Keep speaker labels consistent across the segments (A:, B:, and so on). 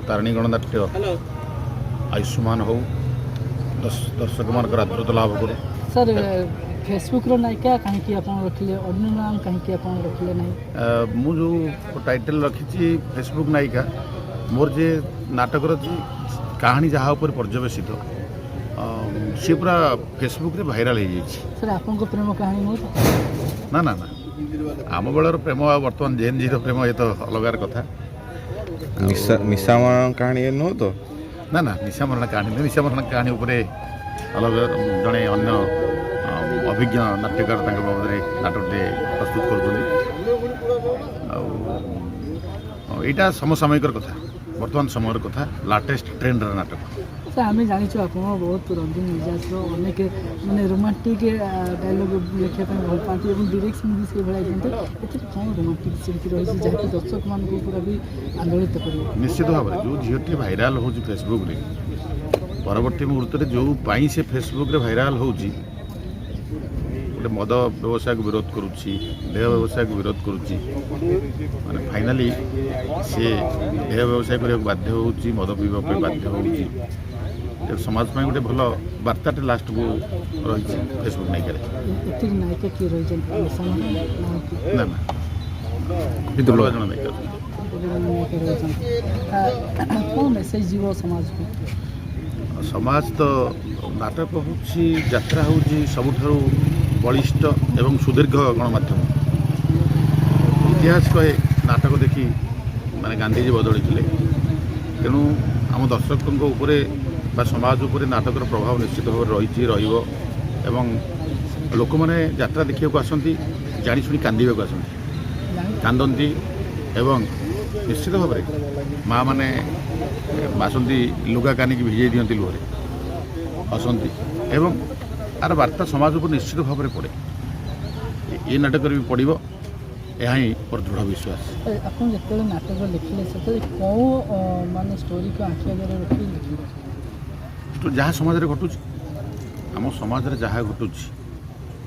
A: तारिणी गणनाट्य आयुष्मान हो दर्शक मान आदृत लाभ करो।
B: सर फेसबुक रो नायिका कहीं आप रखिले अन्य नाम कहीं आप रखिले नहीं
A: मु जो टाइटल रखी फेसबुक नायिका मोर जे नाटकर कहानी जहाँ पर पर्यवेसित सी पूरा फेसबुक रे भाइराल हो
B: सर आपन प्रेम कहानी हो
A: ना ना ना आम बेलर प्रेम बर्तमान जेन जी प्रेम ये तो अलगार कथा
C: मिसामरण कहानी नुह तो
A: ना ना निशामरण कहानी नहीं निशामरण कहानी उपरे अलग जड़े अन्य अभिज्ञ नाट्यकार बाबद नाटकटे प्रस्तुत कर समसामयिक कथा बर्तमान समय कथा लाटेस्ट ट्रेंड नाटक।
B: सर आम जाचु आप बहुत रंगीन मिजाज अनेक मानने रोमांटिक डायलॉग लिखा भल पाती और डायरेक्शन भी से भाई दिखते कौन रोमांटिक सिल्क रही जहाँकि दर्शक मान पूरा भी आंदोलित कर
A: निश्चित भाव में जो झीटी भाइराल हो फेसबुक रे परवर्ती मुहूर्त जो से फेसबुक रे भाइराल हो गोटे मद व्यवसाय को विरोध करुच्ची देह व्यवसाय को विरोध करुच्ची माने फाइनाली सी देह व्यवसाय करने बाध्य होउची मद पीवा बाध्य होउची समाज में गोटे भल वार्ताटे लास्ट को रही फेसबुक नायिका ना ना जन नायिका
B: कौन मेसेज जीव समाज को
A: समाज तो नाटक होउची यात्रा होउची सबुठारु बलिष्ठ एवं सुदीर्घ गणमाध्यम इतिहास कहे नाटक देखी माने गांधीजी बदली तेणु आम दर्शकों उपरे बा समाज उपरे नाटकर प्रभाव निश्चित भाव रही एवं लोक मैंने यात्रा देखा आसती जाशुणी कांदे कांदती एवं निश्चित भाव माँ मैंने आसती लुगा कानिक भिजई दिखती लुहरे हसती एवं आर वार्ता समाज पर निश्चित भाव में पड़े ये नाटक भी पड़ो यह ही मोर दृढ़ विश्वास।
B: आप जो नाटक लिखिले से कौ मान स्टोरी को आखि आगे रखी लिखिले
A: जहाँ समाज में घटुच आम समाज में जहाँ घटुच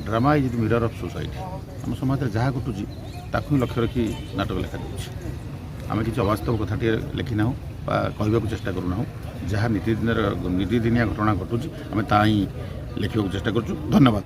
A: drama is the mirror of society आम समाज में जहाँ घटुच ताकू लक्ष्य रखी नाटक लिखा आम किसी अवास्तव कथाटे लिखिना कहवाक चेष्टा करूना जहाँ नीतिदिनिया घटना घटुच आम ता ही लिखा चेष्टा करूँ। धन्यवाद।